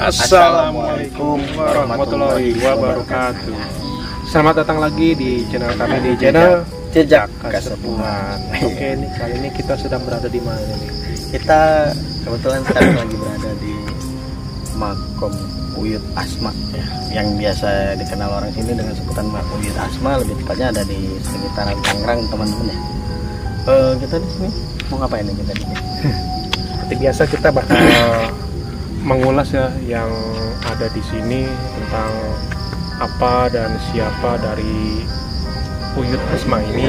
Assalamualaikum warahmatullahi wabarakatuh. Selamat datang lagi di channel kami, di channel Jejak Kesepuhan. Oke, ini kali ini kita sedang berada di mana nih? Kita kebetulan sekarang lagi berada di Makom Uyut Asma ya, yang biasa dikenal orang sini dengan sebutan Makom Uyut Asma. Lebih tepatnya ada di sekitaran Tangerang, teman-teman ya. Kita di sini mau ngapain nih kita di sini? Seperti biasa kita bakal mengulas ya yang ada di sini tentang apa dan siapa dari Uyut Asma ini,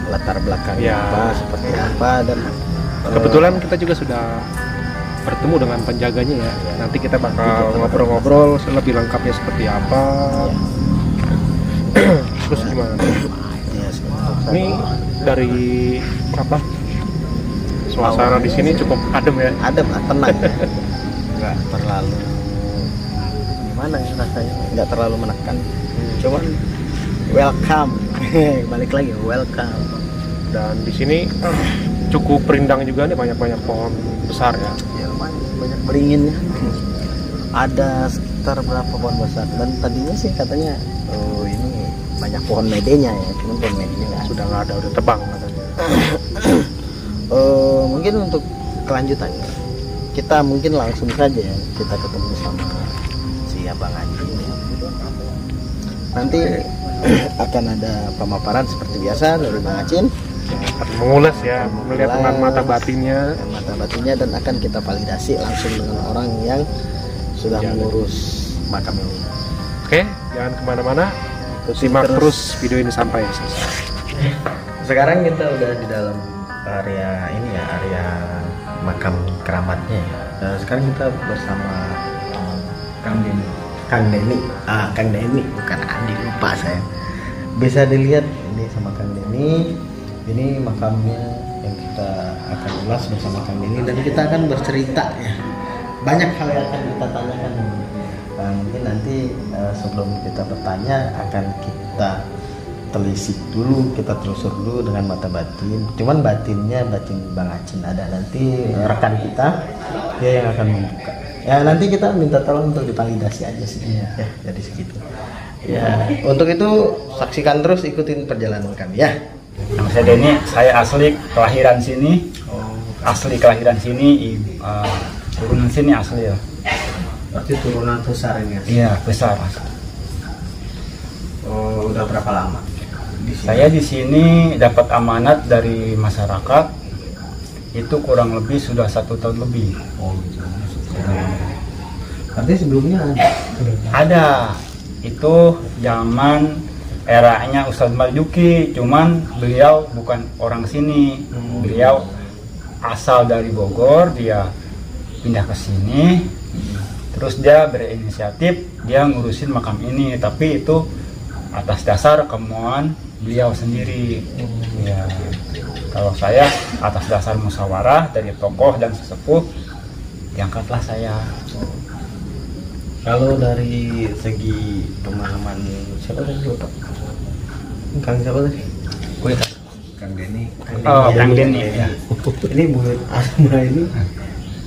latar belakangnya ya, apa, seperti apa, dan kebetulan kita juga sudah bertemu dengan penjaganya ya. Nanti kita bakal ngobrol-ngobrol lebih lengkapnya seperti apa. Terus gimana? Ya, Ini dari apa? Suasana di sini cukup adem ya. adem, tenang ya. Nggak terlalu gimana ya rasanya, nggak terlalu menekan, cuman welcome. Balik lagi welcome. Dan di sini cukup rindang juga nih, banyak pohon besar ya. Ya lumayan banyak beringinnya. Ada sekitar berapa pohon besar, dan tadinya sih katanya ini banyak pohon medenya ya, cuman pohon medenya nggak Sudah nggak ada, udah tebang katanya. Mungkin untuk kelanjutannya kita mungkin langsung saja ya, kita ketemu sama si Abang Haji ini. Nanti akan ada pemaparan seperti biasa dari Bang Acin, Akan mengulas ya, melihat dengan mata batinnya. dan akan kita validasi langsung dengan orang yang sudah mengurus makam ini. Oke, jangan kemana-mana, simak terus video ini sampai selesai. Sekarang kita udah di dalam area ini ya, area makam keramatnya ya. Dan sekarang kita bersama Kang Denny. Kang Denny, bukan Andi, lupa saya. Bisa dilihat ini sama Kang Denny. Ini makamnya yang kita akan ulas bersama Kang Denny, dan kita akan bercerita ya. Banyak hal yang akan kita tanyakan. Mungkin nanti sebelum kita bertanya akan kita telisik dulu, kita telusur dulu dengan mata batin. Cuman batin Bang Acin ada, nanti rekan kita dia yang akan membuka. Ya nanti kita minta tolong untuk divalidasi aja sih. Ya, jadi segitu. Ya, untuk itu saksikan terus, ikutin perjalanan kami ya. Nama saya Denny, saya asli kelahiran sini. Asli kelahiran sini, turunan sini asli ya. Berarti turunan besar ini. Iya, besar. Udah berapa lama? Saya di sini dapat amanat dari masyarakat itu kurang lebih sudah 1 tahun lebih. Berarti sebelumnya Ada itu zaman eranya Ustadz Marjuki, cuman beliau bukan orang sini. Beliau asal dari Bogor, dia pindah ke sini. Terus dia berinisiatif, dia ngurusin makam ini, tapi itu atas dasar kemauan beliau sendiri. Ya, kalau saya atas dasar musyawarah dari tokoh dan sesepuh, diangkatlah saya. kalau dari segi pemahaman siapa tadi lupa? Kang siapa tadi? Kang Denny. Oh, Kang Denny ya. Ini Uyut Asma ini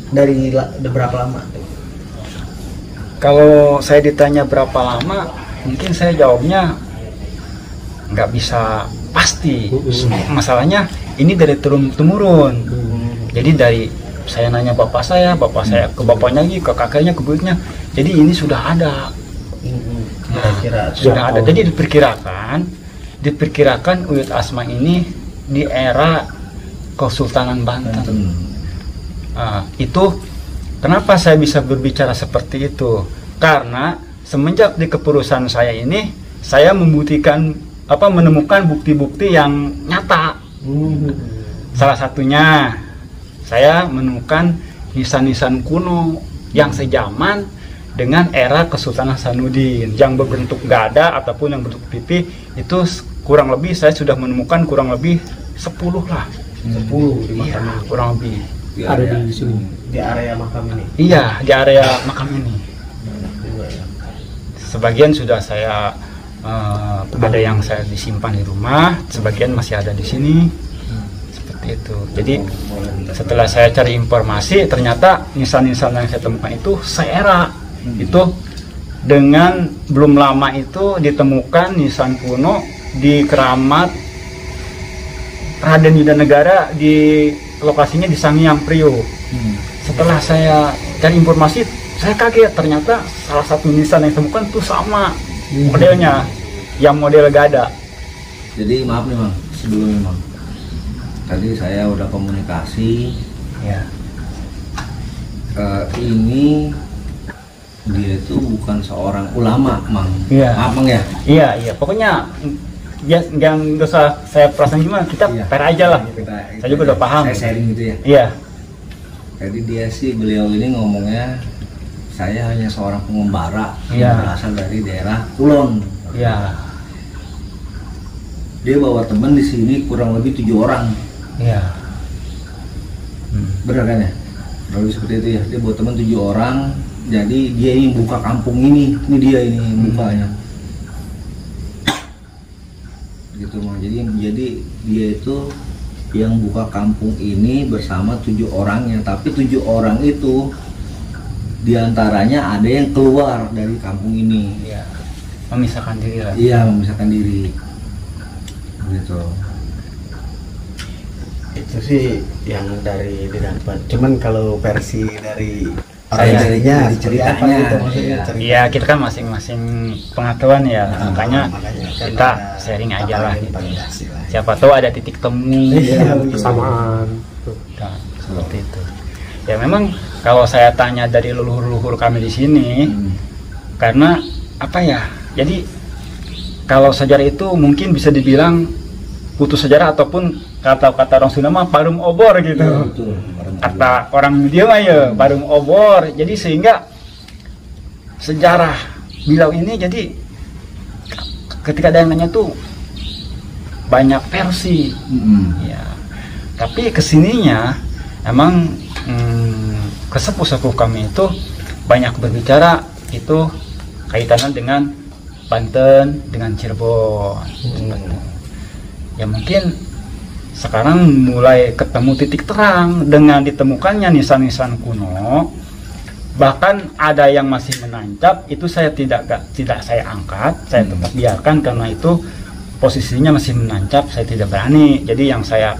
dari berapa lama? Kalau saya ditanya berapa lama, mungkin saya jawabnya nggak bisa pasti. Masalahnya ini dari turun temurun. Jadi dari saya nanya bapak saya ke bapaknya lagi, ke kakaknya, ke buyutnya. Jadi ini sudah ada. Kira-kira Sudah ada. Jadi diperkirakan Uyut Asma ini di era Kesultanan Banten. Itu kenapa saya bisa berbicara seperti itu? Karena semenjak di kepengurusan saya ini, saya menemukan bukti-bukti yang nyata. Salah satunya, saya menemukan nisan-nisan kuno yang sejaman dengan era Kesultanan Hasanuddin, yang berbentuk gada ataupun yang berbentuk pipi. Itu kurang lebih saya sudah menemukan kurang lebih 10 lah. 10 di makam ini. Kurang lebih. Ada di sini. Di area makam ini. Iya, di area makam ini. Sebagian sudah saya ada yang saya disimpan di rumah, sebagian masih ada di sini. Seperti itu. Jadi setelah saya cari informasi, ternyata nisan-nisan yang saya temukan itu seera Itu dengan belum lama itu ditemukan nisan kuno di keramat Raden Yudanegara, di lokasinya di Sangiang Priok. Setelah saya cari informasi, saya kaget, ternyata salah satu nisan yang ditemukan itu sama modelnya, yang model Gada. Jadi maaf nih Bang, sebelumnya Bang, tadi saya udah komunikasi Ya. Ini dia itu bukan seorang ulama, Mang. Iya. Maaf, Mang ya. Iya, pokoknya ya nggak usah saya perasaan gimana, kita Iya. fair aja lah. Saya juga udah paham. Saya sharing gitu ya. Iya. Jadi dia sih, beliau ini ngomongnya, saya hanya seorang pengembara Iya. yang berasal dari daerah Kulon. Iya. Dia bawa teman di sini kurang lebih 7 orang. Iya. Benar kan ya? Kurang lebih seperti itu ya. Dia bawa teman 7 orang. Jadi dia yang buka kampung ini. Ini dia ini yang bukanya. Gitu Mang. Jadi dia itu yang buka kampung ini bersama 7 orangnya. Tapi 7 orang itu diantaranya ada yang keluar dari kampung ini. Iya. Memisahkan diri lah. Iya, memisahkan diri. Gitu. Itu sih yang dari didapat. Cuman kalau versi dari Saya- darinya dari ceritanya, gitu maksudnya iya. cerita. Iya, kita kan masing-masing pengetahuan ya, makanya makanya kita kan sharing ada aja lah. tambahin variasi lah. Siapa tahu ada titik temu. Iya, Kesamaan. Tuh. Nah, seperti itu. Ya memang kalau saya tanya dari leluhur-leluhur kami di sini, karena apa ya? Jadi kalau sejarah itu mungkin bisa dibilang putus sejarah, ataupun kata-kata orang Sunda mah parum obor gitu. Iya, betul. Kata orang dia mah ya parum obor. Jadi sehingga sejarah Bilau ini, jadi ketika ada yang nanya tuh banyak versi. Ya. Tapi kesininya emang kesepuh-sepuh kami itu banyak berbicara itu kaitannya dengan Banten, dengan Cirebon. Ya mungkin sekarang mulai ketemu titik terang dengan ditemukannya nisan-nisan kuno. Bahkan ada yang masih menancap, itu saya tidak saya angkat, saya tetap biarkan karena itu posisinya masih menancap, saya tidak berani. Jadi yang saya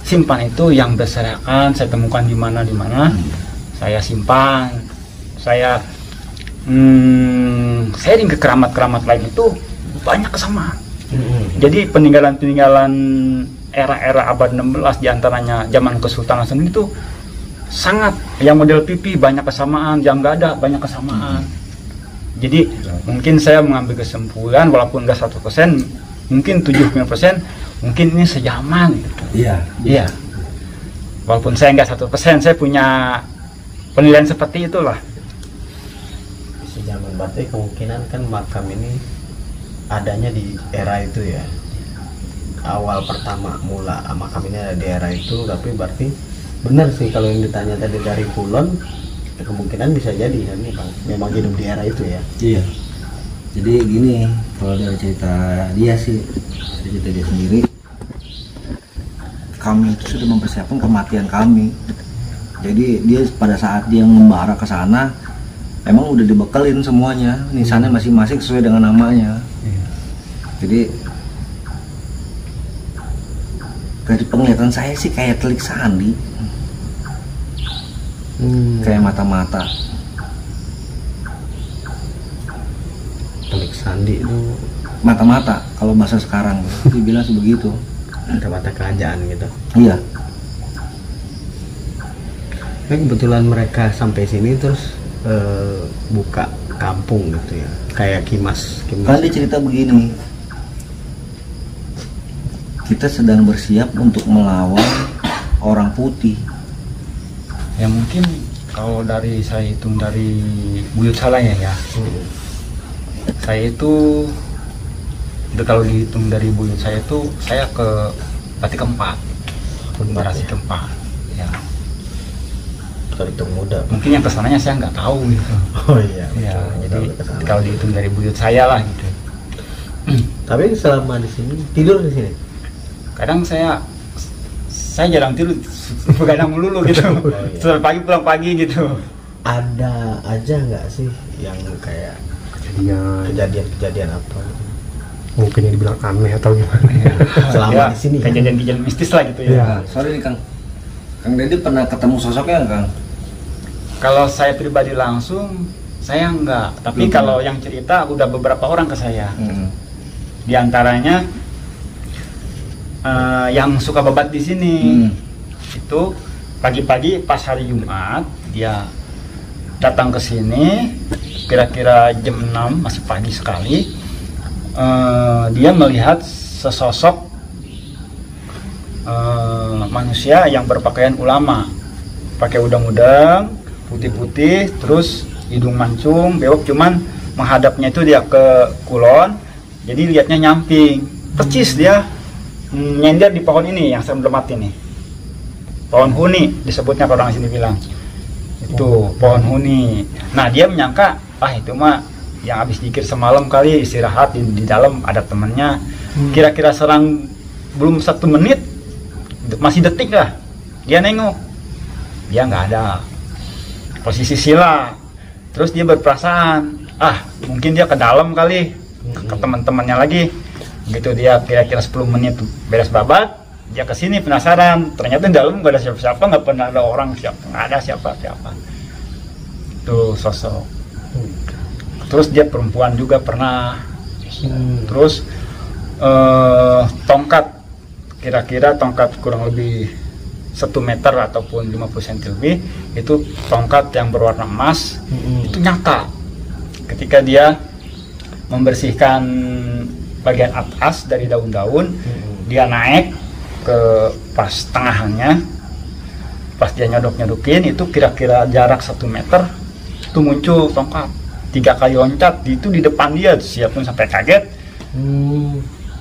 simpan itu yang berserakan, saya temukan di mana saya simpan, saya sharing ke keramat-keramat lain itu banyak kesamaan. Jadi peninggalan-peninggalan era-era abad 16 diantaranya zaman Kesultanan sendiri itu sangat, yang model pipi banyak kesamaan, yang nggak ada banyak kesamaan. Jadi mungkin saya mengambil kesimpulan walaupun nggak 100%, mungkin 79%, mungkin ini sejaman gitu. Iya. Walaupun saya nggak 100%, saya punya penilaian seperti itulah. Sejaman, berarti kemungkinan kan makam ini adanya di era itu ya. Awal pertama mula makam ini ada di era itu, tapi berarti benar sih kalau yang ditanya tadi dari Kulon, ya kemungkinan bisa jadi kan memang hidup di era itu ya. Iya. Jadi gini, kalau dari cerita dia sih, dari cerita dia sendiri, kami itu sudah mempersiapkan kematian kami. Jadi dia pada saat dia membara ke sana, emang udah dibekelin semuanya, nisannya masing-masing sesuai dengan namanya. Jadi dari penglihatan saya sih kayak telik sandi, kayak mata-mata. Telik sandi itu Mata-mata kalau bahasa sekarang dibilang sih begitu. mata kerajaan gitu. Iya. Tapi kebetulan mereka sampai sini terus buka kampung gitu ya, kayak kimas. Kan dia cerita begini, kita sedang bersiap untuk melawan orang putih. Ya mungkin kalau dari saya hitung dari buyut salahnya ya, saya itu kalau dihitung dari buyut saya itu saya ke Pati keempat, generasi keempat. Ya Terhitung muda. mungkin yang kesananya saya nggak tahu gitu. Oh iya. Ya betul, jadi betul, kesana. kalau dihitung dari buyut saya lah gitu. Tapi selama di sini tidur di sini. Kadang saya jarang tidur, begadang melulu gitu. iya. Setelah pagi pulang pagi gitu. ada aja nggak sih yang kayak kejadian apa gitu? Mungkin yang dibilang aneh atau gimana? Selama Ya, di sini ya? kejadian-kejadian mistis lah gitu ya. Iya. Sorry nih Kang Deddy pernah ketemu sosoknya nggak, Kang? Kalau saya pribadi langsung, saya enggak. Tapi Belum. kalau yang cerita udah beberapa orang ke saya. Di antaranya yang suka babat di sini. Itu pagi-pagi pas hari Jumat dia datang ke sini kira-kira jam 6, masih pagi sekali. Dia melihat sesosok manusia yang berpakaian ulama, pakai udang-udang putih-putih, terus hidung mancung, bewok, cuman menghadapnya itu dia ke kulon, jadi lihatnya nyamping, percis dia nyender di pohon ini yang saya belum mati nih, pohon huni disebutnya kalau orang sini bilang, itu pohon huni. Nah dia menyangka, itu mah yang habis zikir semalam kali, istirahat di dalam ada temannya. Kira-kira serang belum 1 menit, masih detik lah, dia nengok, dia nggak ada, posisi sila. Terus dia berperasaan, mungkin dia ke dalam kali, ke teman-temannya lagi. Begitu dia kira-kira 10 menit beres babat, dia kesini penasaran, ternyata di dalam nggak ada siapa-siapa, nggak pernah ada orang, nggak ada siapa-siapa. Tuh sosok. Terus dia perempuan juga pernah. Terus tongkat, kira-kira tongkat kurang lebih 1 meter ataupun 50 cm lebih, itu tongkat yang berwarna emas. Itu nyata ketika dia membersihkan bagian atas dari daun-daun, dia naik ke pas tengahannya, pas dia nyodok-nyodokin, itu kira-kira jarak 1 meter, itu muncul tongkat 3 kali loncat, itu di depan dia, siap pun sampai kaget,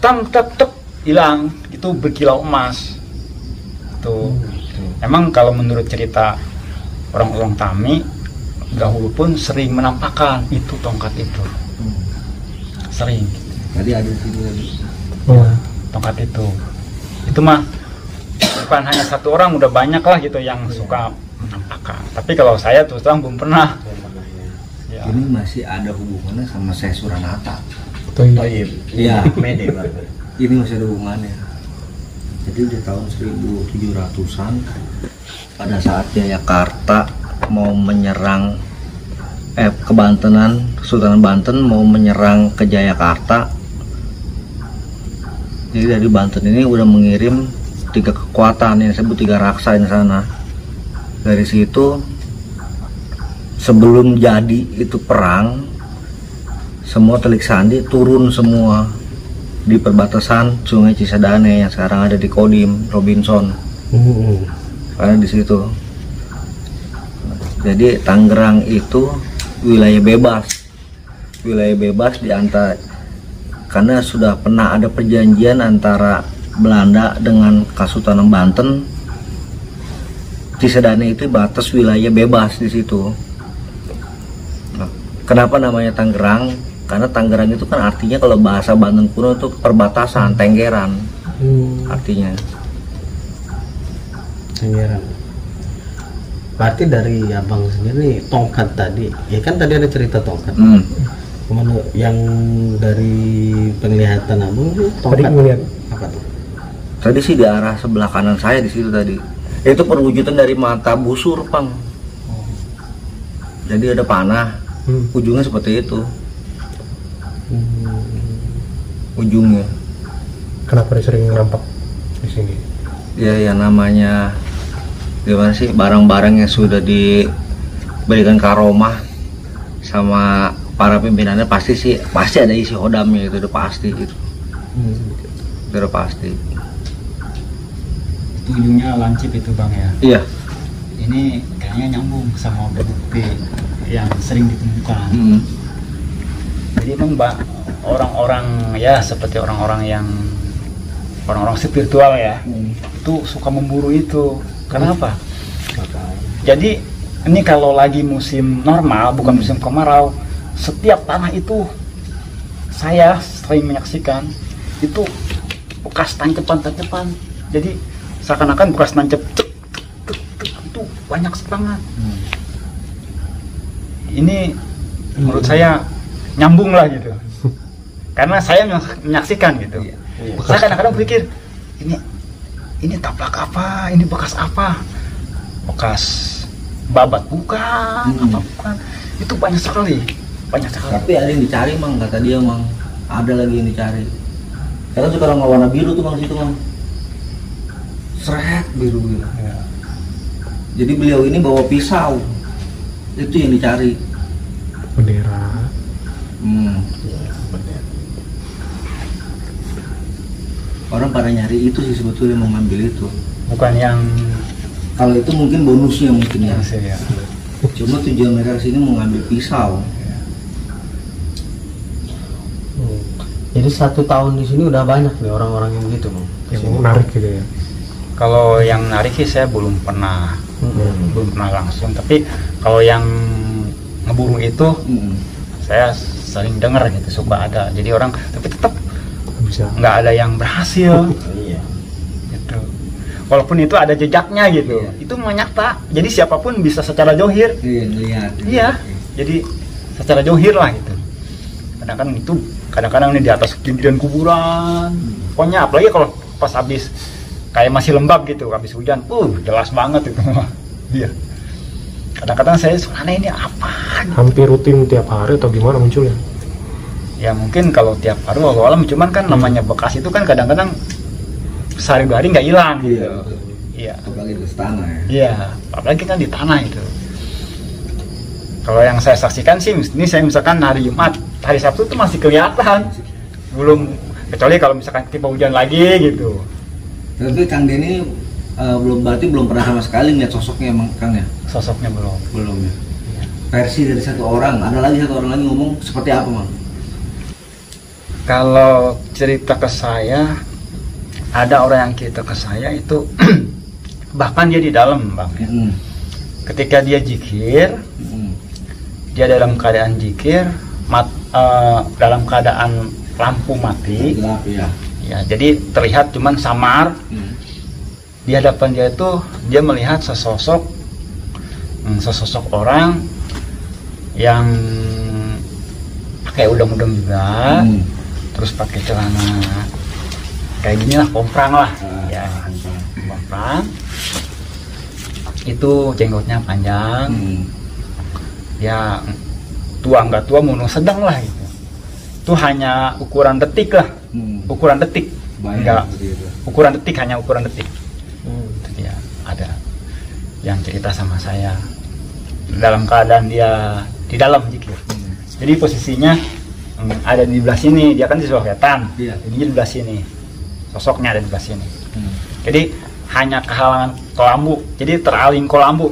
tek hilang, itu berkilau emas. Tuh. Emang kalau menurut cerita orang-orang Tami dahulu pun sering menampakkan itu tongkat itu, sering. Tadi ada di sini lagi. Tongkat itu mah bukan hanya 1 orang, udah banyak lah gitu yang suka menampakkan. Tapi kalau saya terus terang belum pernah. Ya. Ini masih ada hubungannya sama Syekh Suranata. Toyib. Iya, Mede Barber. Ini masih ada hubungannya. Jadi di tahun 1700-an, pada saat Jayakarta mau menyerang Kebantenan, Kesultanan Banten mau menyerang ke Jayakarta. Jadi dari Banten ini udah mengirim 3 kekuatan yang disebut 3 raksa di sana. Dari situ sebelum jadi itu perang, semua Telik Sandi turun semua di perbatasan Sungai Cisadane yang sekarang ada di Kodim Robinson. Karena di situ. Jadi Tangerang itu wilayah bebas. Wilayah bebas di antara, karena sudah pernah ada perjanjian antara Belanda dengan Kesultanan Banten. Cisadane itu batas wilayah bebas di situ. Nah, kenapa namanya Tangerang? Karena Tangerang itu kan artinya kalau bahasa Banten kuno itu perbatasan, tenggeran. Artinya. Tenggeran. Berarti dari abang sendiri tongkat tadi, ya kan tadi ada cerita tongkat. Kemana yang dari penglihatan abang itu tongkat? Tadi ngeliat apa tuh? Tadi sih di arah sebelah kanan saya di situ tadi. Itu perwujudan dari mata busur, Pang. Jadi ada panah, ujungnya seperti itu. Ujungnya. Kenapa dia sering nampak di sini? Ya namanya gimana sih, barang-barang yang sudah diberikan karomah sama para pimpinannya pasti ada isi hodamnya, itu udah pasti gitu. Udah pasti. Itu ujungnya lancip itu Bang ya. Iya. Ini kayaknya nyambung sama bukti yang sering ditemukan. Jadi memang orang-orang ya seperti orang-orang spiritual ya, itu suka memburu itu. Kenapa? Jadi ini kalau lagi musim normal, bukan musim kemarau, setiap tanah itu saya sering menyaksikan itu bekas tancepan. Jadi seakan-akan bekas nancep itu banyak banget. ini menurut saya nyambung lah gitu. Karena saya menyaksikan gitu. Saya kadang-kadang berpikir ini taplak apa, ini bekas apa? Bekas babat bukan, apa bukan? Itu banyak sekali. Tapi ada yang dicari mang, kata dia mang, ada lagi yang dicari. Karena suka orang warna biru tuh mang situ mang, seret biru gitu. Ya. Jadi beliau ini bawa pisau, itu yang dicari. Bendera. Orang pada nyari itu sih sebetulnya, mau ngambil itu. Bukan yang Kalau itu mungkin bonusnya mungkin ya. saya. Cuma tujuan mereka kesini mau ngambil pisau. Jadi 1 tahun di sini udah banyak nih orang-orang yang gitu, Bang. Yang menarik gitu ya. Kalau yang menarik sih saya belum pernah langsung. Tapi kalau yang ngeburu itu saya sering dengar gitu, suka ada. Jadi orang tapi tetap Bisa. nggak ada yang berhasil. Iya. Gitu. Walaupun itu ada jejaknya gitu, itu menyata. Jadi siapapun bisa secara johir. Iya, lihat. Iya. Jadi secara johir lah gitu. Kadang-kadang ini di atas ketinggian kuburan. Pokoknya apalagi kalau pas habis kayak masih lembab gitu, habis hujan, jelas banget itu dia. Kadang-kadang saya suka ini apa? Hampir rutin tiap hari atau gimana munculnya? Ya mungkin kalau tiap hari walau alam, cuman kan namanya bekas itu kan kadang-kadang sehari 2 hari nggak hilang gitu. Iya. Apalagi di tanah ya. Iya, apalagi kan di tanah itu. Kalau yang saya saksikan sih, ini saya misalkan hari Jumat, hari Sabtu itu masih kelihatan. Belum, kecuali kalau misalkan tiba hujan lagi gitu. Tapi Kang Denny berarti belum pernah sama sekali ngeliat sosoknya emang Kang ya? Sosoknya belum. Belum ya. Versi dari satu orang, ada lagi satu orang lagi ngomong seperti apa mang? Kalau cerita ke saya, ada orang yang cerita ke saya itu bahkan dia di dalam, Bang. Ketika dia zikir, dia dalam keadaan zikir, dalam keadaan lampu mati, Gelap ya. ya, jadi terlihat cuman samar. Di hadapan dia itu dia melihat sesosok orang yang pakai udang-udang juga, terus pakai celana kayak gini lah, komprang lah, ya, komprang. Itu jenggotnya panjang, ya tua nggak tua, munung sedang lah gitu. Itu hanya ukuran detik lah, ukuran detik, enggak ukuran detik, hanya ukuran detik. Itu dia ada yang cerita sama saya dalam keadaan dia di dalam zikir. Jadi posisinya ada di belah sini, dia kan di sebelah wetan, jadi di belah sini, sosoknya ada di belah sini. Jadi hanya kehalangan kelambu, jadi teraling kelambu.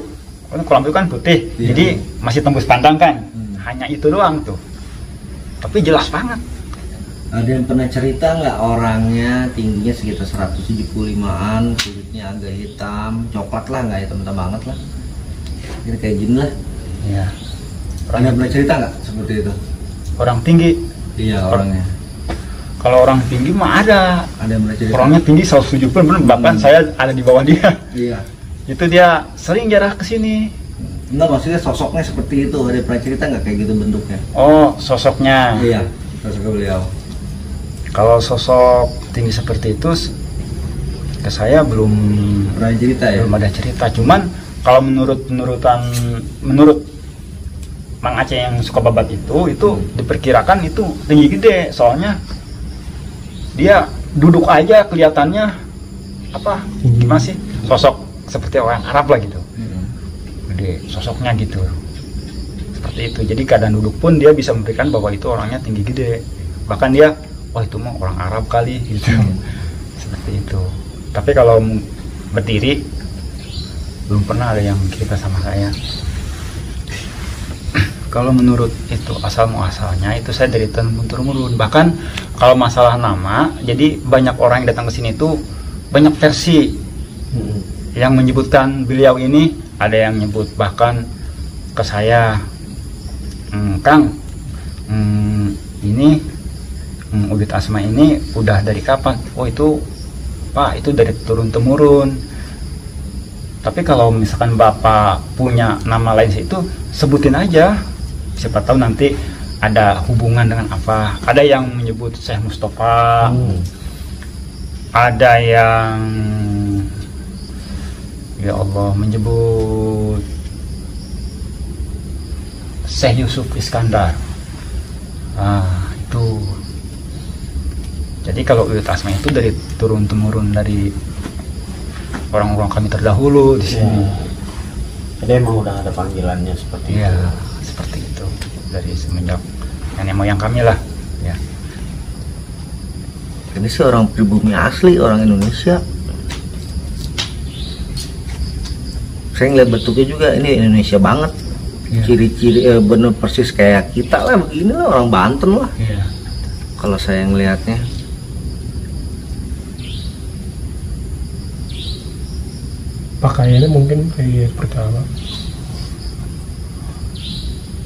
Kelambu kan putih, jadi masih tembus pandang kan. Hanya itu doang tuh. Tapi jelas banget. Ada yang pernah cerita nggak orangnya tingginya sekitar 175-an, kulitnya agak hitam, coklat lah, nggak hitam-hitam banget lah. Jadi kayak jin lah. Iya. Orangnya pernah cerita nggak seperti itu? Orang tinggi. Iya orangnya. Kalau orang tinggi mah ada. Ada yang pernah cerita? Orangnya tinggi 170, bahkan saya ada di bawah dia. Iya. Itu dia sering jarah ke sini. Enggak, maksudnya sosoknya seperti itu. Ada yang pernah cerita nggak kayak gitu bentuknya? Oh, sosoknya. Iya, sosoknya beliau. Kalau sosok tinggi seperti itu ke saya belum Pernah cerita ya? belum ada cerita. Cuman kalau menurut Mang Aceh yang suka babat itu diperkirakan itu tinggi gede, soalnya dia duduk aja kelihatannya apa masih sosok seperti orang Arab lah gitu, gede sosoknya gitu, seperti itu. Jadi keadaan duduk pun dia bisa memberikan bahwa itu orangnya tinggi gede, bahkan dia wah itu mah orang Arab kali gitu, seperti itu. Tapi kalau berdiri belum pernah ada yang cerita sama saya. Kalau menurut itu asal muasalnya itu saya dari turun-temurun. Bahkan kalau masalah nama, jadi banyak orang yang datang ke sini itu banyak versi yang menyebutkan beliau ini. Ada yang nyebut bahkan ke saya, Kang, ini Ubit Asma ini udah dari kapan? Oh itu Pak, itu dari turun-temurun. Tapi kalau misalkan Bapak punya nama lain itu sebutin aja. siapa tahu nanti ada hubungan dengan apa. Ada yang menyebut Syekh Mustafa, ada yang ya Allah menyebut Syekh Yusuf Iskandar. Itu. Jadi kalau Uyut Asma itu dari turun-temurun dari orang-orang kami terdahulu di sini. Jadi emang udah ada panggilannya seperti Iya, itu. seperti itu dari semenjak nenek moyang kami lah. Ya. Ini sih orang pribumi asli, orang Indonesia. Saya ngeliat bentuknya juga ini Indonesia banget. Iya. Ciri-ciri bener persis kayak kita lah, begini lah, orang Banten lah. Iya. Kalau saya ngelihatnya. Pakaiannya mungkin kayak pertama.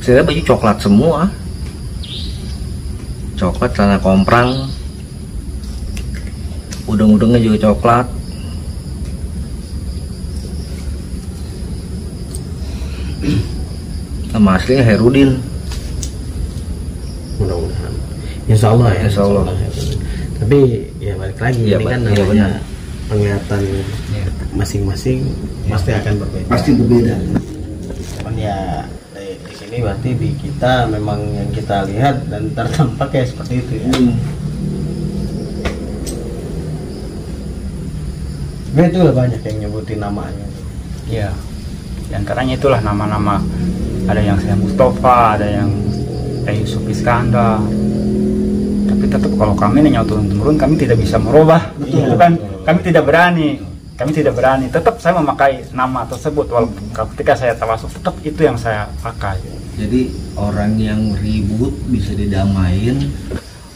Saya lihat baju coklat semua. Coklat, celana komprang. Udeng-udengnya juga coklat. Nama aslinya Herudin. Mudah-mudahan. Insya Allah ya. Insya Allah. Tapi ya balik lagi, Iya, ini kan iya, namanya benar. penglihatan Iya. masing-masing pasti akan berbeda. berbeda. Cuman ya di sini berarti di kita memang yang kita lihat dan tertampak kayak seperti itu ya. Tapi itu udah banyak yang nyebutin namanya. Iya. Di antaranya itulah nama-nama, ada yang Syekh Mustafa, ada yang Syekh Yusuf Iskandar. Tapi tetap kalau kami nanya turun-temurun kami tidak bisa merubah. Iya, Itu kan betul. kami tidak berani. Kami tidak berani. Tetap saya memakai nama tersebut walaupun ketika saya tawasul tetap itu yang saya pakai. Jadi orang yang ribut bisa didamain,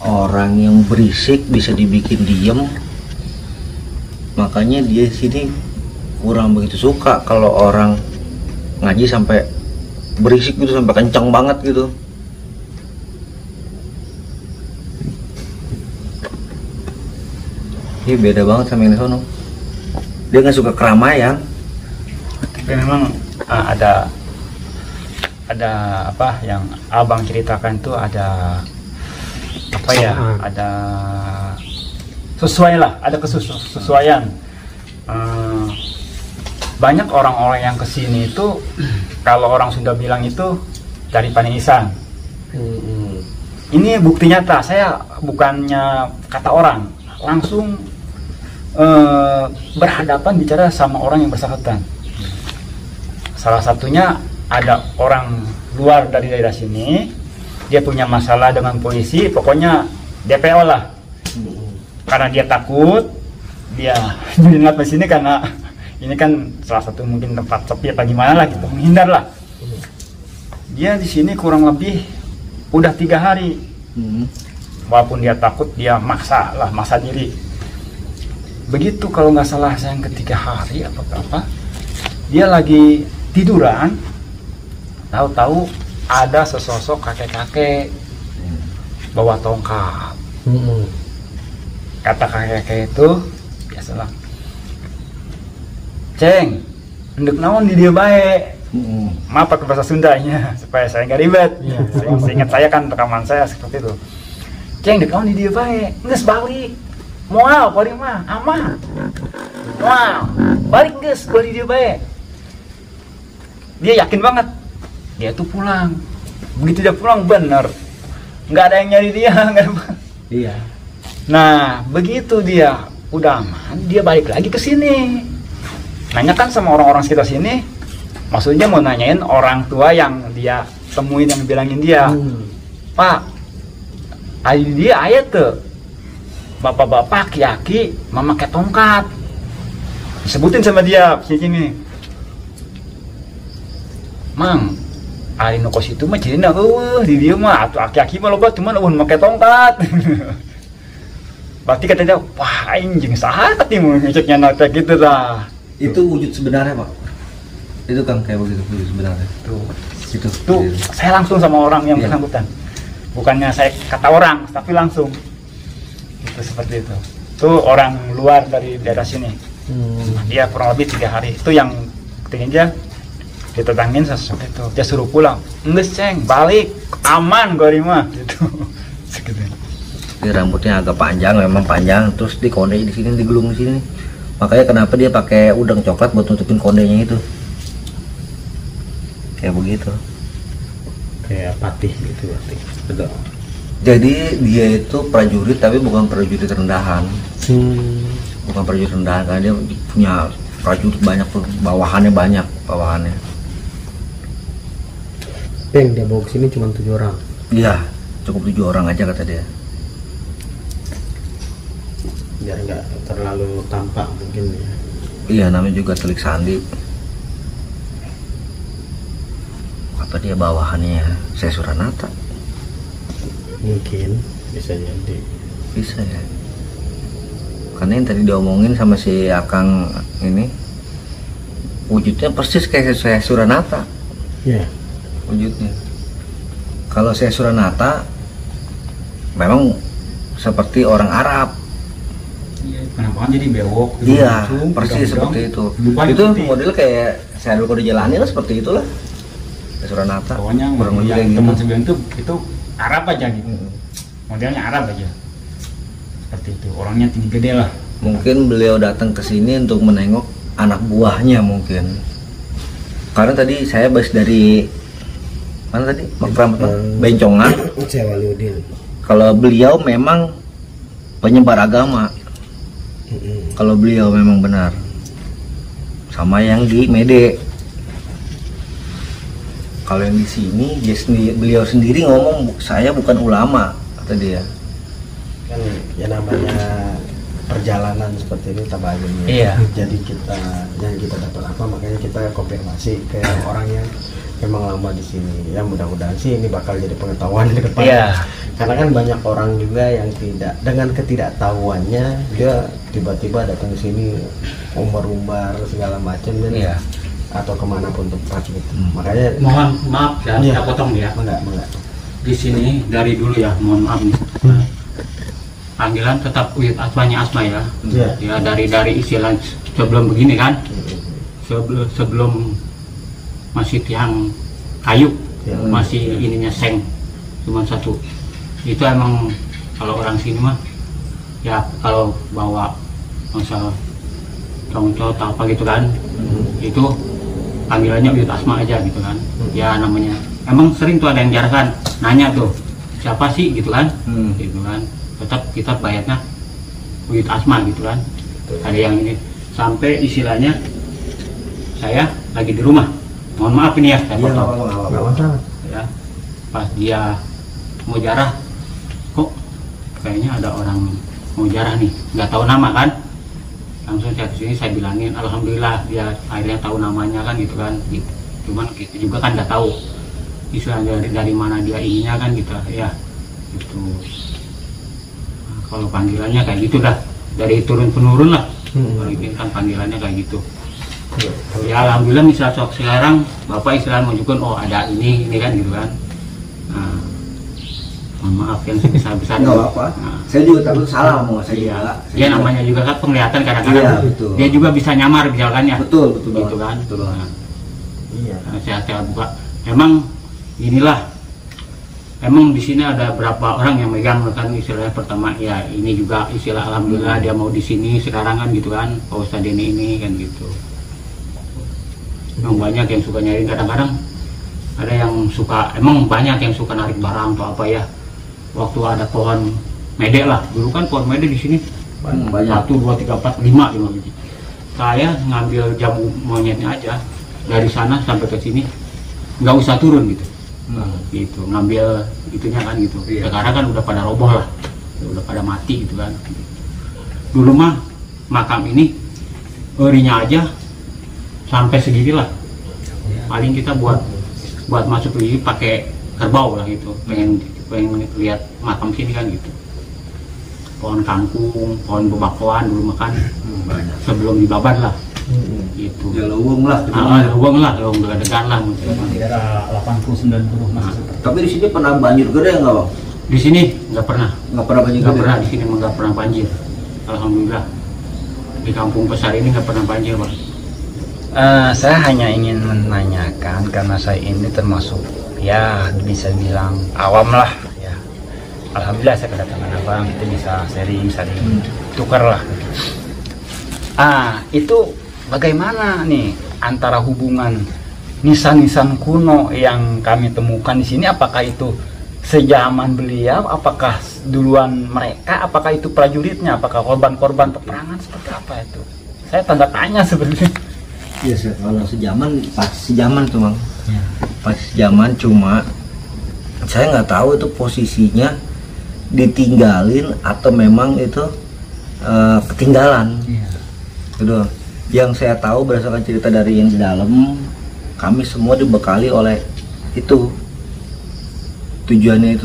orang yang berisik bisa dibikin diem. Makanya dia sini kurang begitu suka kalau orang ngaji sampai berisik gitu, sampai kencang banget gitu. Ini beda banget sama yang di sono. Dia nggak suka keramaian. Tapi memang ada apa yang abang ceritakan itu ada apa ya, ada sesuai lah, ada kesesuaian. Banyak orang-orang yang kesini itu kalau orang Sunda bilang itu cari panisan. Ini bukti nyata, saya bukannya kata orang, langsung berhadapan bicara sama orang yang bersangkutan. Salah satunya ada orang luar dari daerah sini, dia punya masalah dengan polisi, pokoknya DPO lah. Karena dia takut, dia mengingat di sini karena ini kan salah satu mungkin tempat sepi apa gimana lah gitu, menghindar lah. Dia di sini kurang lebih udah 3 hari. Walaupun dia takut, dia maksa diri. Begitu kalau nggak salah saya yang ketiga hari apa berapa, dia lagi tiduran, tahu-tahu ada sesosok kakek-kakek bawa tongkat. Kata kakek-kakek itu biasalah, "Ceng, ndek naon di dia baik." Maaf pakai bahasa Sundanya supaya saya nggak ribet. Seingat saya kan rekaman saya seperti itu. "Ceng, ndek naon di dia baik." "Nges balik." "Moal balik mah amah." "Moal balik nges kalau di dia baik." Dia yakin banget dia tuh pulang. Begitu dia pulang bener, nggak ada yang nyari dia, nggak ada. Iya. Nah, begitu dia udah aman, dia balik lagi ke sini. Nanya kan sama orang-orang sekitar sini, maksudnya mau nanyain orang tua yang dia temuin yang bilangin dia, "Pak, ayo dia ayat tuh, bapak-bapak aki-aki memakai tongkat." Disebutin sama dia sini. "Mang, ari nu kos itu mah cirina di dia mah atuh aki-aki mah loba cuman make tongkat." Berarti kata dia, "Wah, anjing saha teh mau ngeceknya nota gitu dah." Itu wujud sebenarnya, Pak. Itu kan kayak begitu wujud sebenarnya. Tuh, saya langsung sama orang yang bersangkutan. Bukannya saya kata orang, tapi langsung. Itu seperti itu. Itu orang luar dari daerah sini. Dia kurang lebih 3 hari. Itu yang ketiganya kita tangin sosok itu, dia suruh pulang, enggak ceng, balik, aman gue mah, gitu. Segitu. Ini rambutnya agak panjang, memang panjang, terus di konde di sini, digulung di sini. Makanya kenapa dia pakai udang coklat buat nutupin kondenya itu. Kayak begitu. Kayak patih gitu berarti. Betul. Jadi dia itu prajurit tapi bukan prajurit rendahan. Bukan prajurit rendahan, karena dia punya prajurit banyak tuh, bawahannya banyak, bawahannya. Yang dia bawa ke sini cuma 7 orang. Iya, cukup 7 orang aja kata dia. Biar nggak terlalu tampak mungkin ya. Iya, namanya juga telik sandi. Apa dia bawahannya Syekh Suranata? Mungkin bisa jadi. Bisa ya. Karena yang tadi diomongin sama si Akang ini, wujudnya persis kayak Syekh Suranata. Ya. Wujudnya. Kalau Syekh Suranata memang seperti orang Arab. Iya, kenapa kan jadi bewok? Iya, persis seperti itu. Itu model kayak saya dulu dijalani lah, seperti itulah. Syekh Suranata. Pokoknya kurang lebih yang kayak gitu. teman sebelah itu Arab aja gitu. Modelnya Arab aja. Seperti itu. Orangnya tinggi gede lah. Mungkin beliau datang ke sini untuk menengok anak buahnya mungkin. Karena tadi saya bahas dari mana tadi? Makram Bencongan. Syekh Waliuddin. Kalau beliau memang penyebar agama. Kalau beliau memang benar. Sama yang di Mede. Kalau yang di sini beliau sendiri ngomong, saya bukan ulama, kata dia. Kan ya namanya perjalanan seperti ini tabayun ya. Iya. Jadi yang kita dapat apa, makanya kita konfirmasi ke orang yang memang lama di sini. Ya mudah-mudahan sih ini bakal jadi pengetahuan ke depan. Iya. Karena kan banyak orang juga yang dengan ketidaktahuannya dia tiba-tiba datang ke sini umbar-umbar segala macam dan Iya. atau kemanapun tempat gitu. Makanya Mohon maaf ya, Iya. saya potong ya. enggak. Di sini dari dulu ya, mohon maaf nih. Panggilan tetap Uyut Asmanya Asma ya. Iya. Ya dari istilah sebelum begini kan. Sebelum masih tiang kayu, Ya. masih ininya seng cuma satu. Itu emang kalau orang sini mah ya kalau bawa masalah contoh atau apa gitu kan, itu panggilannya Uyut Asma aja gitu kan. Ya namanya emang sering tuh ada yang jarkan nanya tuh siapa sih gitu kan, gitu kan. Tetap kita bayarnya Uyut Asma gitu kan. Ada yang ini sampai istilahnya saya lagi di rumah, mohon maaf ini ya saya potong. Enggak masalah. Ya, pas dia mau jarah, kok kayaknya ada orang mau jarah nih, nggak tahu nama kan. Langsung saya kesini saya bilangin alhamdulillah dia akhirnya tahu namanya kan gitu kan. Gitu. Cuman kita juga kan nggak tahu istilah dari mana dia ininya kan gitu ya. Gitu. Nah, kalau panggilannya kayak gitu dah, dari turun penurun lah. Kalau ini kan panggilannya kayak gitu. Ya alhamdulillah misal sekarang bapak istilah menunjukkan oh ada ini kan gitu kan. Nah, mohon maaf yang sebesar-besarnya. Nggak apa-apa. Nah, Saya juga takut salah mau saya iya. juga. Ya namanya juga kan penglihatan kadang-kadang. Iya, betul. Dia juga bisa nyamar misalkan ya. Betul Gitu banget. kan. Betul banget. Nah, Iya. saya buka. Emang inilah. Emang di sini ada berapa orang yang megang kan istilahnya pertama ya ini juga istilah alhamdulillah dia mau di sini sekarang kan gitu kan. Pak Ustadz ini kan gitu. Emang banyak yang suka nyari, kadang-kadang ada yang suka, emang banyak yang suka narik barang atau apa ya. Waktu ada pohon mede lah, dulu kan pohon mede di sini Banyak. 1, 2, 3, 4, 5 gitu. Saya ngambil jamu monyetnya aja dari sana sampai ke sini, nggak usah turun gitu. Gitu, ngambil itunya kan gitu. Iya. Sekarang kan udah pada roboh lah, udah pada mati gitu kan. Dulu mah makam ini erinya aja sampai seginilah. Paling kita buat masuk lagi pakai kerbau lah gitu. Pengen lihat makam sini kan gitu. Pohon kangkung, pohon bebakauan dulu makan sebelum dibabat lah. Gitu. Ya lowong lah. Lowong degan lah. Kira 80-90 Nah, tapi di sini pernah banjir gede nggak bang? Di sini nggak pernah. Nggak pernah banjir Nggak gede? pernah di sini nggak pernah banjir. Alhamdulillah. Di kampung besar ini nggak pernah banjir bang. Saya hanya ingin menanyakan karena saya ini termasuk ya bisa bilang awam lah ya. Alhamdulillah saya kedatangan abang, kita bisa sharing tukar lah. Itu bagaimana nih antara hubungan nisan-nisan kuno yang kami temukan di sini? Apakah itu sejaman beliau? Apakah duluan mereka? Apakah itu prajuritnya? Apakah korban-korban peperangan? Seperti apa itu? Saya tanda tanya sebenarnya. Iya, kalau sejaman pasti sejaman tuh Bang. Ya. Pasti sejaman, cuma saya nggak tahu itu posisinya ditinggalin atau memang itu ketinggalan. Ya. Gitu. Yang saya tahu berdasarkan cerita dari yang di dalam, kami semua dibekali oleh itu. Tujuannya.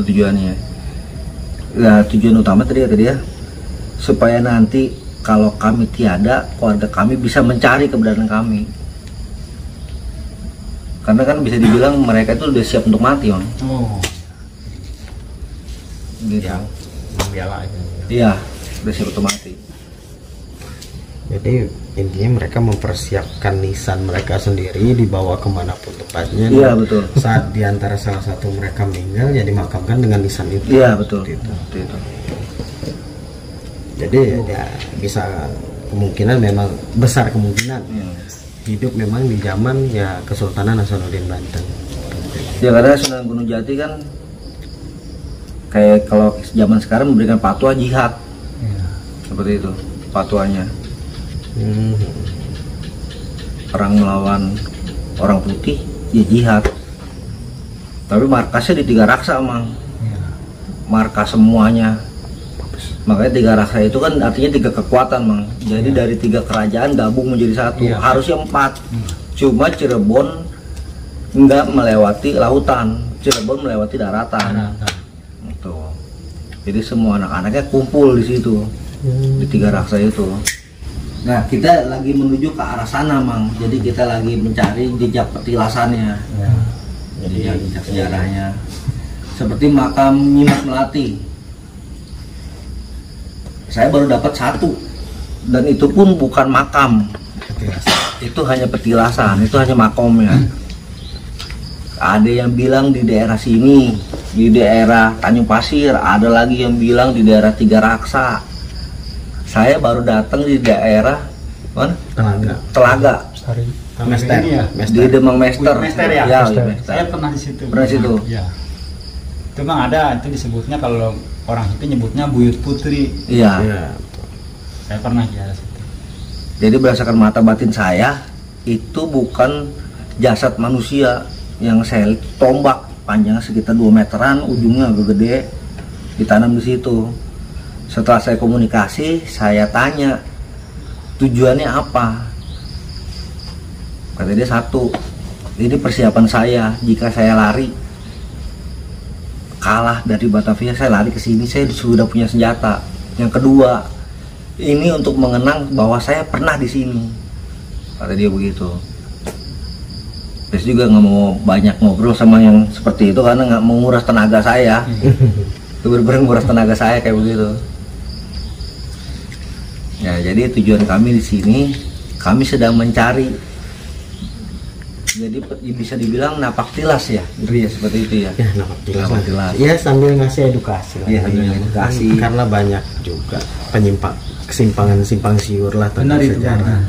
Nah, tujuan utama tadi ya, supaya nanti kalau kami tiada, keluarga kami bisa mencari keberadaan kami. Karena kan bisa dibilang mereka itu udah siap untuk mati, Bang. Oh. Gitu. Ya, membela aja. Iya, udah siap untuk mati. Jadi intinya mereka mempersiapkan nisan mereka sendiri, dibawa kemanapun tempatnya. Iya, betul. Saat diantara salah satu mereka meninggal, ya dimakamkan dengan nisan itu. Iya, betul. Itu. Itu. Jadi ya bisa kemungkinan, memang besar kemungkinan hidup memang di zaman ya Kesultanan Hasanuddin Banten. Ya karena Sunan Gunung Jati kan kayak kalau zaman sekarang memberikan fatwa jihad. Seperti itu fatwanya. Perang melawan orang putih ya jihad. Tapi markasnya di Tiga Raksa, Mang. Markas semuanya. Makanya Tiga Raksa itu kan artinya 3 kekuatan, Mang. Jadi dari 3 kerajaan gabung menjadi 1. Harusnya 4. Cuma Cirebon nggak melewati lautan, Cirebon melewati daratan. Gitu. Jadi semua anak-anaknya kumpul di situ, di Tiga Raksa itu. Nah, kita lagi menuju ke arah sana, Mang. Jadi kita lagi mencari jejak petilasannya. Jadi jejak sejarahnya. Seperti makam Nyimas Melati. Saya baru dapat 1, dan itu pun bukan makam, itu hanya petilasan, itu hanya makomnya. Ada yang bilang di daerah sini, di daerah Tanjung Pasir, ada lagi yang bilang di daerah Tiga Raksa. Saya baru datang di daerah mana? Telaga. Di Demang Mester. Ya. Saya pernah di situ. Pernah di situ. Ya. Itu Bang ada, itu disebutnya kalau orang itu nyebutnya Buyut Putri. Iya. Saya pernah di daerah situ. Jadi berdasarkan mata batin saya, itu bukan jasad manusia. Yang saya lihat tombak panjangnya sekitar 2 meteran, ujungnya agak gede, ditanam di situ. Setelah saya komunikasi, saya tanya tujuannya apa. Kata dia 1, ini persiapan saya jika saya lari kalah dari Batavia, saya lari ke sini, saya sudah punya senjata. Yang kedua, ini untuk mengenang bahwa saya pernah di sini. Kata dia begitu. Terus juga nggak mau banyak ngobrol sama yang seperti itu karena nggak menguras tenaga saya. Itu benar-benar menguras tenaga saya kayak begitu. Ya, jadi tujuan kami di sini, kami sedang mencari. Jadi bisa dibilang napak tilas ya, ya seperti itu ya. Ya, napak tilas. Ya, sambil ngasih edukasi lah. Iya, sambil edukasi. Karena banyak juga kesimpangan simpang siur lah tentang sejarah.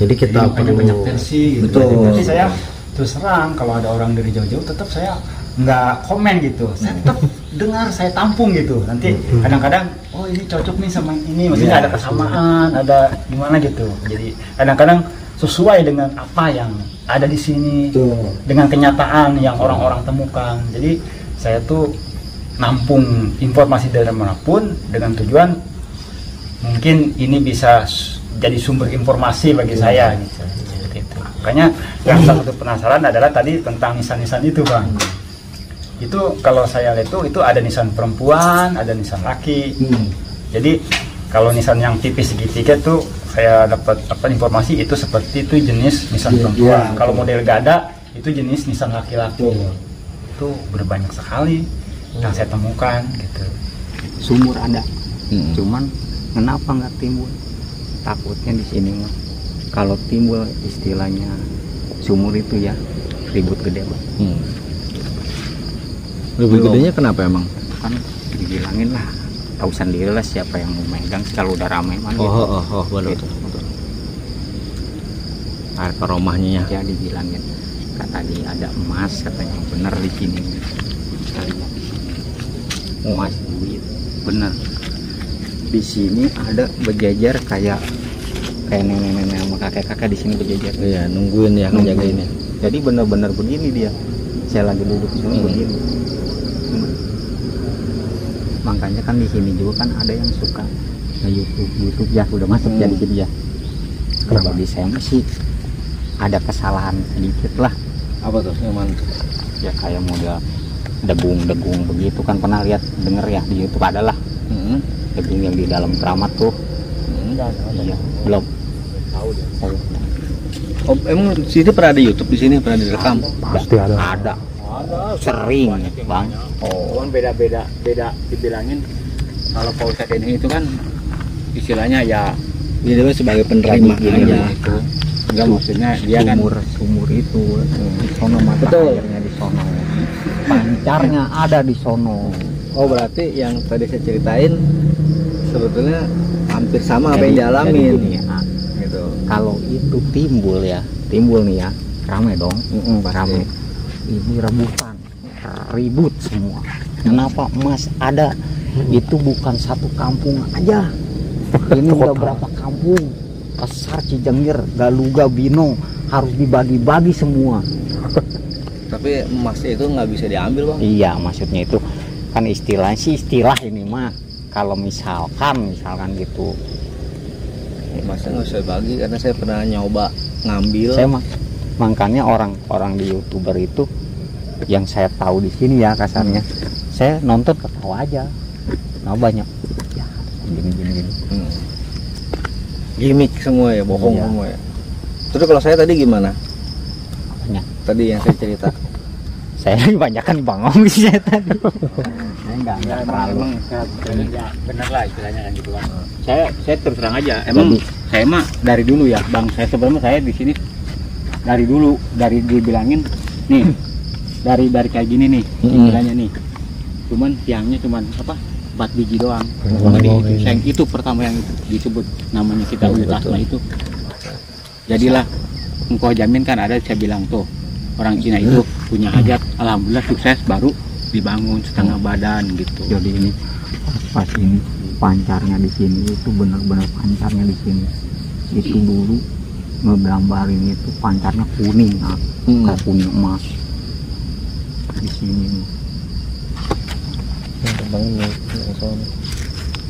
Jadi kita perlu banyak versi. Gitu. Betul. Jadi saya terus terang kalau ada orang dari jauh-jauh tetap saya nggak komen gitu. Saya tetap dengar, saya tampung gitu. Nanti kadang-kadang oh ini cocok nih sama ini, maksudnya ada kesamaan, ada gimana gitu. Jadi kadang-kadang sesuai dengan apa yang ada di sini, dengan kenyataan yang orang-orang temukan. Jadi saya tuh nampung informasi dari manapun dengan tujuan mungkin ini bisa jadi sumber informasi bagi saya gitu. Makanya yang satu penasaran adalah tadi tentang nisan-nisan itu, Bang. Itu kalau saya lihat itu ada nisan perempuan, ada nisan laki. Jadi kalau nisan yang tipis segitiga tuh saya dapat informasi itu seperti itu jenis nisan perempuan. Kalau model gada itu jenis nisan laki-laki. Itu berbanyak sekali yang saya temukan gitu. Sumur ada, cuman kenapa nggak timbul? Takutnya di sini kalau timbul istilahnya sumur itu ya ribut gede Bang. Lebih gedenya kenapa emang? Kan dibilangin lah, tahu sendiri lah siapa yang mau megang kalau udah ramai man gitu. Betul. Gitu. Air ke rumahnya Ya dibilangin kata dia ada emas katanya bener di sini kalian emas duit bener di sini ada berjejer kayak nenek-nenek sama kakek-kakek di sini berjejer. Iya, nungguin ya, ngejagain ya. Jadi bener-bener begini dia. Saya lagi duduk di sini begini. Makanya kan di sini juga kan ada yang suka YouTube ya udah masuk ya di sini ya. Kalau bagi saya masih ada kesalahan sedikit lah. Apa tuh yang mana? Ya kayak model degung begitu kan pernah lihat denger ya di YouTube ada lah. Degung yang di dalam keramat tuh. Iya, belum. Tahu dia. Oh, emang di sini pernah ada YouTube di sini pernah direkam? Pasti ada. Ada. Sering, Bang. Cuman beda dibilangin kalau Pak Ustadz ini itu kan istilahnya ya Jadi dia sebagai penerima gini aja. itu. enggak maksudnya dia kan Sumur itu di sono mata Betul. airnya di sono. Pancarnya ada di sono. Oh, berarti yang tadi saya ceritain sebetulnya hampir sama apa Jadi- yang dialamin. jadi gini ya, Gitu. kalau itu timbul nih ya rame dong, rame. Ini rebutan, ribut semua. Kenapa emas ada? Itu bukan satu kampung aja. Ini udah berapa kampung? Pasar Cijengir, Galuga, Bino harus dibagi-bagi semua. Tapi emasnya itu nggak bisa diambil, Bang. Iya, maksudnya itu kan istilah ini mah. Kalau misalkan gitu, Emasnya nggak bisa bagi karena saya pernah nyoba ngambil. saya makanya orang di YouTuber itu yang saya tahu di sini ya kasarnya, saya nonton ketawa aja. Nah banyak ya gini. Gimik semua ya, bohong Iya. semua ya. Terus kalau saya tadi gimana? Apanya? Tadi yang saya cerita. Saya kebanyakan bangong sih saya tadi. Saya nggak terlalu. bener lah istilahnya kan gitu kan. Saya terus terang aja emang Jadi- saya mah dari dulu ya Bang, saya sebenarnya saya di sini dari dulu dari dibilangin nih dari kayak gini nih istilahnya nih. Cuman tiangnya cuman apa? 4 biji doang. Yang itu pertama yang disebut namanya kita Uyut Asma itu. Jadilah engkau jamin kan ada saya bilang tuh orang Cina itu punya hajat, alhamdulillah sukses baru dibangun setengah badan gitu. Jadi ini pas ini pancarnya di sini itu benar-benar pancarnya di sini. Itu dulu ngegambarin itu pancarnya kuning, kayak kuning emas di sini nih.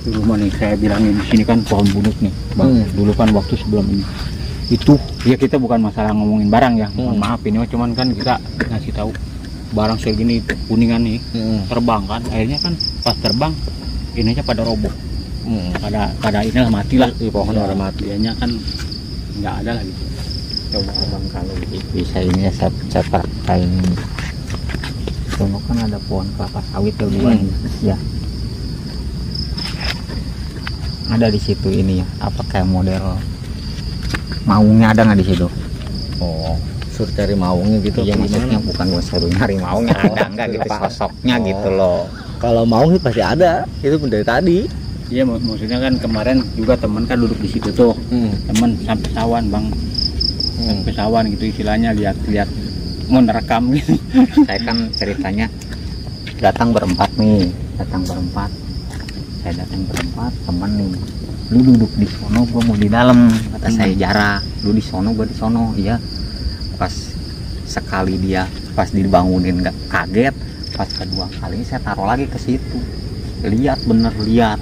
Dulu mah nih saya bilangin di sini kan pohon bunut nih, Bang. Dulu kan waktu sebelum ini itu ya kita bukan masalah ngomongin barang ya, mohon maaf ini mah cuman kan kita ngasih tahu barang segini kuningan nih terbang kan, akhirnya kan pas terbang ininya pada roboh, pada inilah mati lah di pohon pada mati, dianya kan nggak ada lah gitu. Coba Bang kalau bisa ini ya saya praktekin ini. Sono kan ada pohon kelapa sawit tuh dua ya. Ada di situ ini ya, apa kayak model maungnya ada nggak di situ? Oh, suruh cari maungnya gitu. Iya apa maksudnya gimana? bukan gua suruh nyari maungnya ada nggak gitu sosoknya gitu loh. Kalau maung sih pasti ada. Itu pun dari tadi. Iya maksudnya kan kemarin juga teman kan duduk di situ tuh, teman sampai sawan Bang, sampai sawan gitu istilahnya lihat mau nerekam gitu. Saya kan ceritanya datang berempat. Saya datang berempat, teman nih, lu duduk di sono, gua mau di dalam, kata saya jarak, lu di sono, gua di sono, iya. Pas sekali dia, pas dibangunin nggak kaget, pas kedua kali saya taruh lagi ke situ, lihat bener lihat,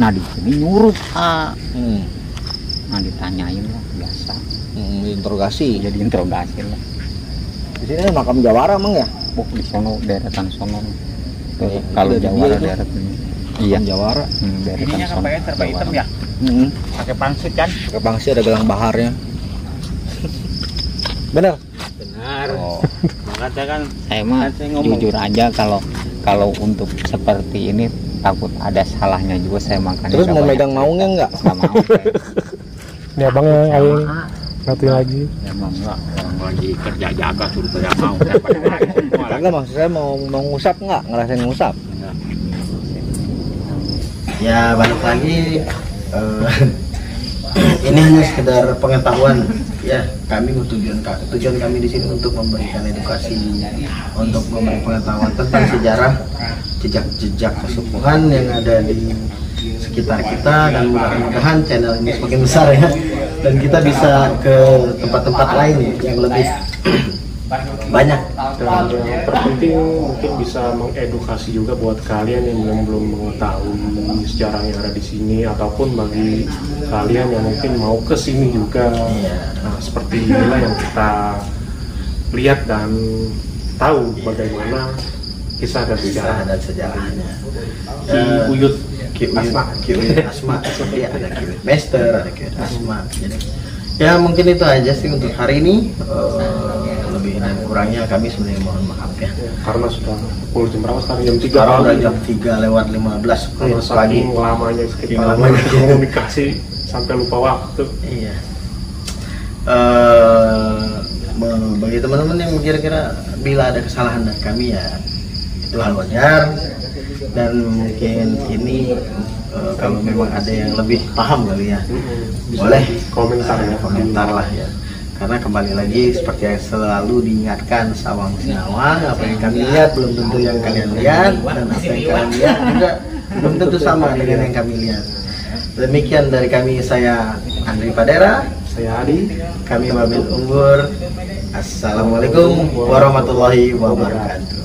nah di sini nyurut nah ditanyain lah biasa, Interogasi. jadi interogasi lah. Di sini ada makam Jawara emang ya? Di sono deretan sono. Tuh, Iya, kalau itu ada Jawara dia tuh. deretan ini. Iya. Jawara. Deretan Ininya sono. apa ya serba hitam Jawara. ya, pakai pangsit kan? Ke Bangsi ada gelang baharnya. Bener. Benar. Oh. Makanya kan Saya mah Kan saya ngomong. jujur aja kalau untuk seperti ini takut ada salahnya juga saya makanya Terus nggak mau banyak megang cerita. maungnya nggak? Nggak mau. Saya. Ini abang yang aing Satu lagi. Emang enggak, orang lagi kerja jaga suruh pada mau pada lari semua. Enggak, maksud saya mau ngusap nggak, ngerasain ngusap. Ya balik lagi, ini hanya sekedar pengetahuan ya. Tujuan kami di sini untuk memberikan edukasi, untuk memberi pengetahuan tentang sejarah, jejak kesepuhan yang ada di sekitar kita, dan mudah-mudahan channel ini semakin besar ya, dan kita bisa ke tempat-tempat lain yang lebih banyak. Dan yang terpenting mungkin bisa mengedukasi juga buat kalian yang belum mengetahui sejarah yang ada di sini, ataupun bagi kalian yang mungkin mau ke sini juga. Nah, seperti inilah yang kita lihat dan tahu bagaimana kisah dan sejarahnya. Ki Uyut Asma, ya, ada Ki Uyut Master, ada Ki Uyut Asma. Jadi, ya mungkin itu aja sih untuk hari ini. Lebih dan kurangnya kami sebenarnya mohon maaf ya. Karena sudah pukul jam berapa sekarang? Jam 3 Sekarang udah pagi. jam 3:15 Karena pagi. saking lamanya kita komunikasi sampai lupa waktu. Iya. Bagi teman-teman yang kira-kira bila ada kesalahan dari kami ya itu hal wajar, dan mungkin ini kalau memang ada yang lebih paham kali ya boleh komentar ya, komentar lah ya. Karena kembali lagi seperti yang selalu diingatkan, sawang sinawang, apa yang kami lihat belum tentu yang kalian lihat, dan apa yang kalian lihat juga belum tentu sama dengan yang kami lihat. Demikian dari kami, saya Andri Padera, saya Adi. kami Mobil Unggur. Assalamualaikum warahmatullahi wabarakatuh.